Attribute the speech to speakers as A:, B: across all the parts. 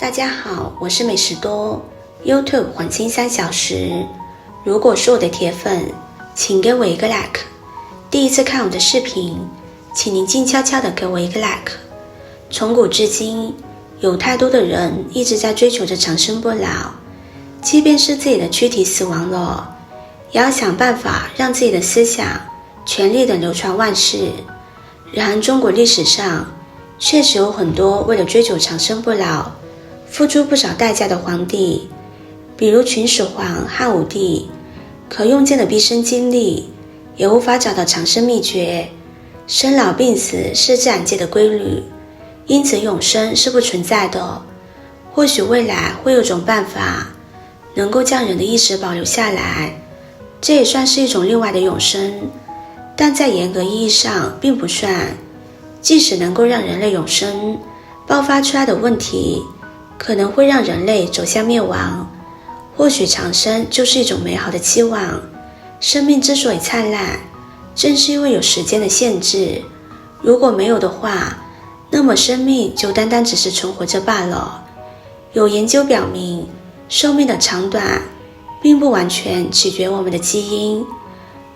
A: 大家好，我是美食多 YouTube 黄金3小时。如果是我的铁粉，请给我一个 like。第一次看我的视频，请您静悄悄地给我一个 like。从古至今，有太多的人一直在追求着长生不老，即便是自己的躯体死亡了，也要想办法让自己的思想全力地流传万世。然而中国历史上确实有很多为了追求长生不老付出不少代价的皇帝，比如秦始皇、汉武帝，可用尽了毕生精力也无法找到长生秘诀。生老病死是自然界的规律，因此永生是不存在的。或许未来会有种办法能够将人的意识保留下来，这也算是一种另外的永生，但在严格意义上并不算。即使能够让人类永生，爆发出来的问题可能会让人类走向灭亡。或许长生就是一种美好的期望。生命之所以灿烂，正是因为有时间的限制。如果没有的话，那么生命就单单只是存活着罢了。有研究表明，寿命的长短并不完全取决于我们的基因，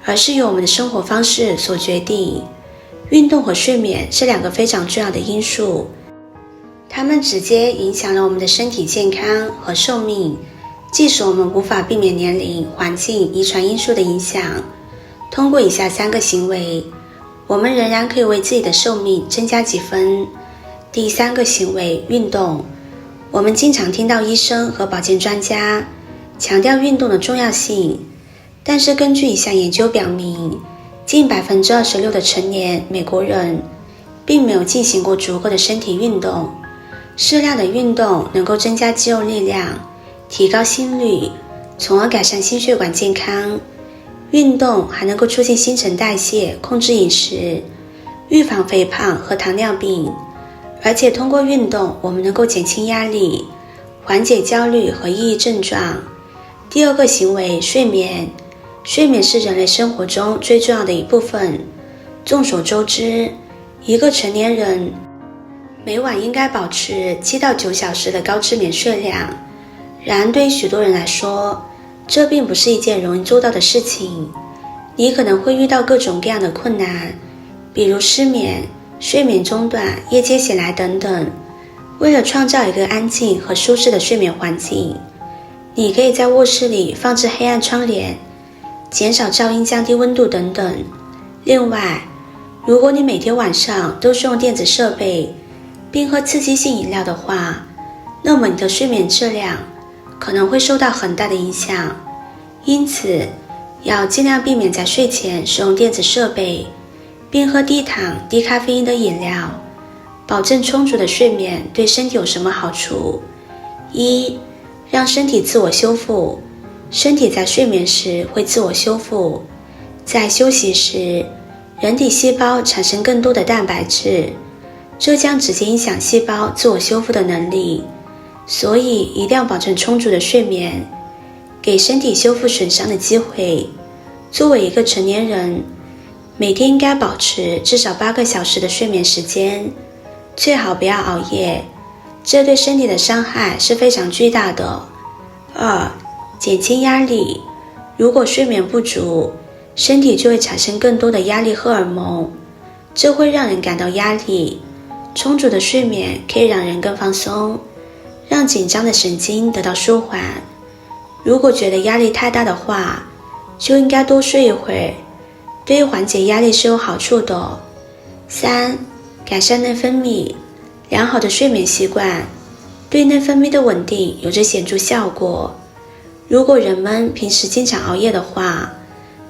A: 而是由我们的生活方式所决定。运动和睡眠是两个非常重要的因素，它们直接影响了我们的身体健康和寿命。即使我们无法避免年龄、环境、遗传因素的影响，通过以下3个行为，我们仍然可以为自己的寿命增加几分。第3个行为，运动。我们经常听到医生和保健专家强调运动的重要性，但是根据一项研究表明，近26%的成年美国人并没有进行过足够的身体运动。适量的运动能够增加肌肉力量，提高心率，从而改善心血管健康。运动还能够促进新陈代谢，控制饮食，预防肥胖和糖尿病。而且通过运动，我们能够减轻压力，缓解焦虑和抑郁症状。第2个行为，睡眠。睡眠是人类生活中最重要的一部分。众所周知，一个成年人每晚应该保持7到9小时的高质眠睡量。然而对于许多人来说，这并不是一件容易做到的事情。你可能会遇到各种各样的困难，比如失眠、睡眠中断、夜间醒来等等。为了创造一个安静和舒适的睡眠环境，你可以在卧室里放置黑暗窗帘，减少噪音，降低温度等等。另外，如果你每天晚上都是用电子设备并喝刺激性饮料的话，那么你的睡眠质量可能会受到很大的影响。因此，要尽量避免在睡前使用电子设备，并喝低糖、低咖啡因的饮料。保证充足的睡眠对身体有什么好处？1. 让身体自我修复。身体在睡眠时会自我修复，在休息时，人体细胞产生更多的蛋白质，这将直接影响细胞自我修复的能力。所以一定要保证充足的睡眠，给身体修复损伤的机会。作为一个成年人，每天应该保持至少8个小时的睡眠时间，最好不要熬夜，这对身体的伤害是非常巨大的。2. 减轻压力。如果睡眠不足，身体就会产生更多的压力荷尔蒙，这会让人感到压力。充足的睡眠可以让人更放松，让紧张的神经得到舒缓。如果觉得压力太大的话，就应该多睡一会儿，对于缓解压力是有好处的。3. 改善内分泌。良好的睡眠习惯对内分泌的稳定有着显著效果。如果人们平时经常熬夜的话，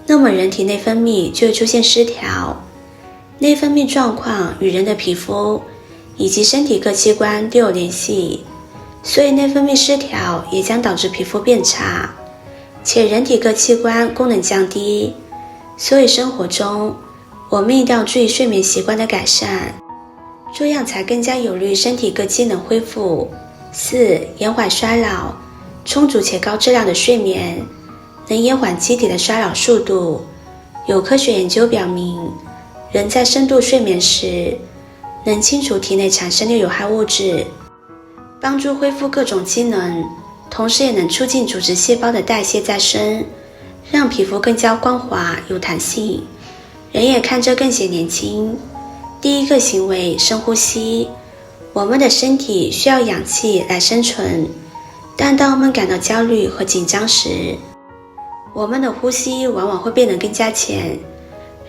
A: 那么人体内分泌就会出现失调。内分泌状况与人的皮肤以及身体各器官都有联系，所以内分泌失调也将导致皮肤变差，且人体各器官功能降低。所以生活中我们一定要注意睡眠习惯的改善，这样才更加有利于身体各机能恢复。4. 延缓衰老。充足且高质量的睡眠能延缓机体的衰老速度。有科学研究表明，人在深度睡眠时能清除体内产生的有害物质，帮助恢复各种机能，同时也能促进组织细胞的代谢再生，让皮肤更加光滑有弹性，人也看着更显年轻。第一个行为，深呼吸。我们的身体需要氧气来生存，但当我们感到焦虑和紧张时，我们的呼吸往往会变得更加浅。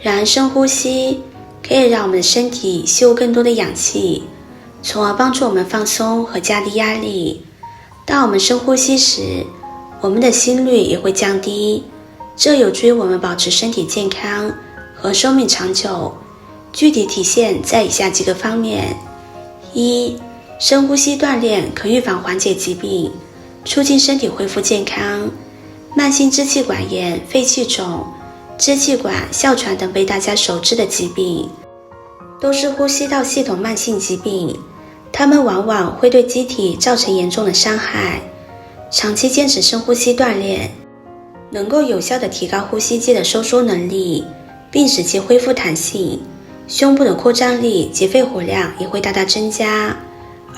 A: 然而深呼吸可以让我们的身体吸入更多的氧气，从而帮助我们放松和降低压力。当我们深呼吸时，我们的心率也会降低，这有助于我们保持身体健康和寿命长久。具体体现在以下几个方面。1. 深呼吸锻炼可预防缓解疾病，促进身体恢复健康。慢性支气管炎、肺气肿、支气管、哮喘等被大家熟知的疾病，都是呼吸道系统慢性疾病，它们往往会对机体造成严重的伤害。长期坚持深呼吸锻炼，能够有效地提高呼吸肌的收缩能力，并使其恢复弹性，胸部的扩张力及肺活量也会大大增加。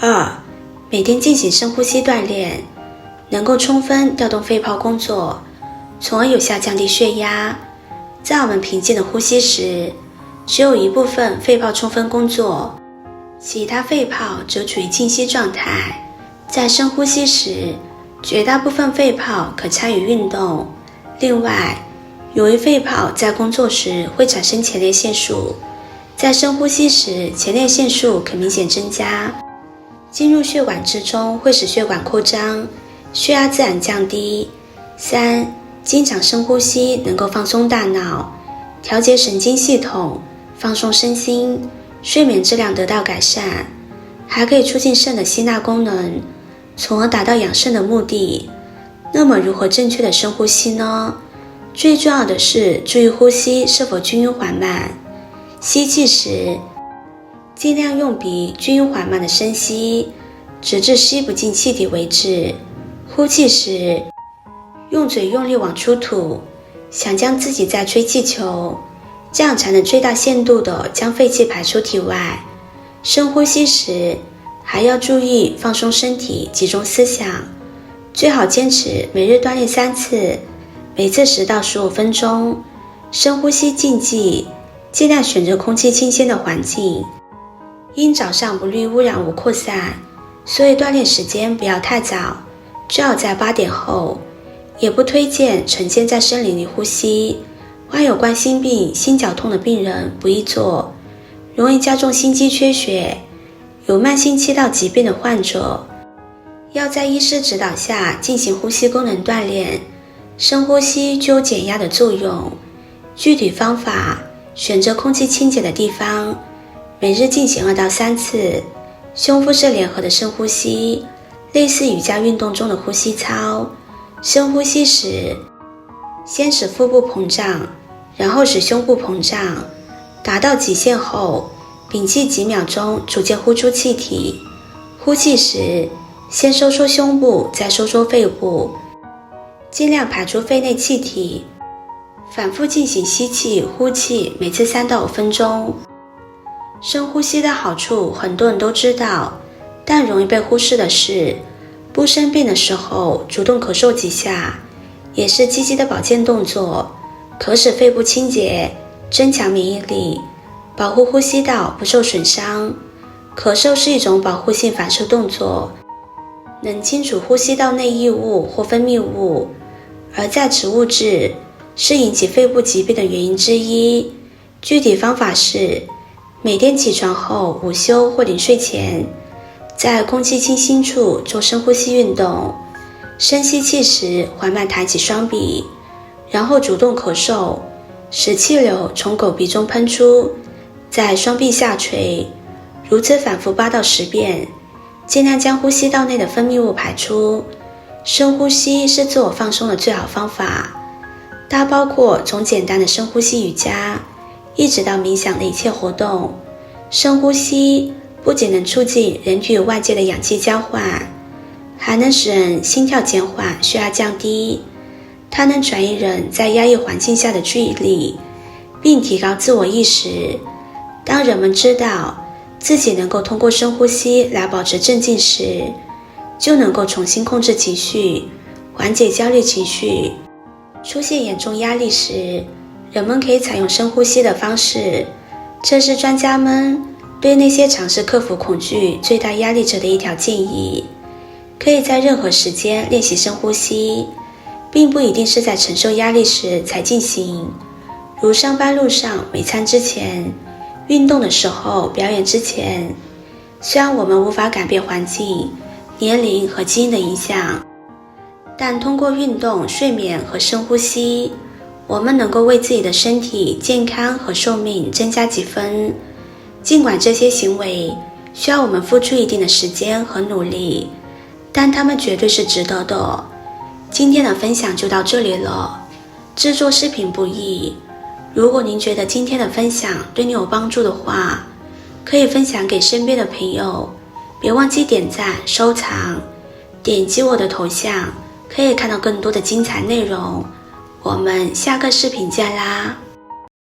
A: 2. 每天进行深呼吸锻炼，能够充分调动肺泡工作，从而有效降低血压。在我们平静的呼吸时，只有一部分肺泡充分工作，其他肺泡则处于静息状态。在深呼吸时，绝大部分肺泡可参与运动。另外，由于肺泡在工作时会产生前列腺素，在深呼吸时，前列腺素可明显增加，进入血管之中会使血管扩张，血压自然降低。3. 经常深呼吸能够放松大脑，调节神经系统，放松身心，睡眠质量得到改善，还可以促进肾的吸纳功能，从而达到养肾的目的。那么如何正确的深呼吸呢？最重要的是注意呼吸是否均匀缓慢。吸气时，尽量用鼻均匀缓慢的深吸，直至吸不进气体为止。呼气时，用嘴用力往出吐，想将自己在吹气球，这样才能最大限度地将废气排出体外。深呼吸时，还要注意放松身体，集中思想。最好坚持每日锻炼3次，每次10到15分钟。深呼吸禁忌，尽量选择空气清新的环境。因早上不利污染物扩散，所以锻炼时间不要太早，最好在8点后。也不推荐晨间在森林里呼吸，患有冠心病、心绞痛的病人不宜做，容易加重心肌缺血。有慢性气道疾病的患者，要在医师指导下进行呼吸功能锻炼。深呼吸具有减压的作用。具体方法，选择空气清洁的地方，每日进行2到3次。胸腹式联合的深呼吸，类似瑜伽运动中的呼吸操。深呼吸时，先使腹部膨胀，然后使胸部膨胀，达到极限后，屏气几秒钟，逐渐呼出气体。呼气时，先收缩胸部，再收缩肺部，尽量排出肺内气体。反复进行吸气、呼气，每次3到5分钟。深呼吸的好处很多人都知道，但容易被忽视的是，不生病的时候主动咳嗽几下，也是积极的保健动作，可使肺部清洁，增强免疫力，保护呼吸道不受损伤。咳嗽是一种保护性反射动作，能清除呼吸道内异物或分泌物，而在此物质是引起肺部疾病的原因之一。具体方法是，每天起床后、午休或临睡前，在空气清新处做深呼吸运动。深吸气时缓慢抬起双臂，然后主动咳嗽，使气流从口鼻中喷出，在双臂下垂，如此反复8到10遍，尽量将呼吸道内的分泌物排出。深呼吸是自我放松的最好方法，它包括从简单的深呼吸瑜伽，一直到冥想的一切活动。深呼吸不仅能促进人体与外界的氧气交换，还能使人心跳减缓、血压降低。它能转移人在压抑环境下的注意力，并提高自我意识。当人们知道自己能够通过深呼吸来保持镇静时，就能够重新控制情绪，缓解焦虑情绪。出现严重压力时，人们可以采用深呼吸的方式，这是专家们对那些尝试克服恐惧最大压力者的一条建议。可以在任何时间练习深呼吸，并不一定是在承受压力时才进行，如上班路上、美餐之前、运动的时候、表演之前。虽然我们无法改变环境、年龄和基因的影响，但通过运动、睡眠和深呼吸，我们能够为自己的身体健康和寿命增加几分。尽管这些行为需要我们付出一定的时间和努力，但它们绝对是值得的。今天的分享就到这里了。制作视频不易，如果您觉得今天的分享对你有帮助的话，可以分享给身边的朋友，别忘记点赞、收藏，点击我的头像，可以看到更多的精彩内容。我们下个视频见啦！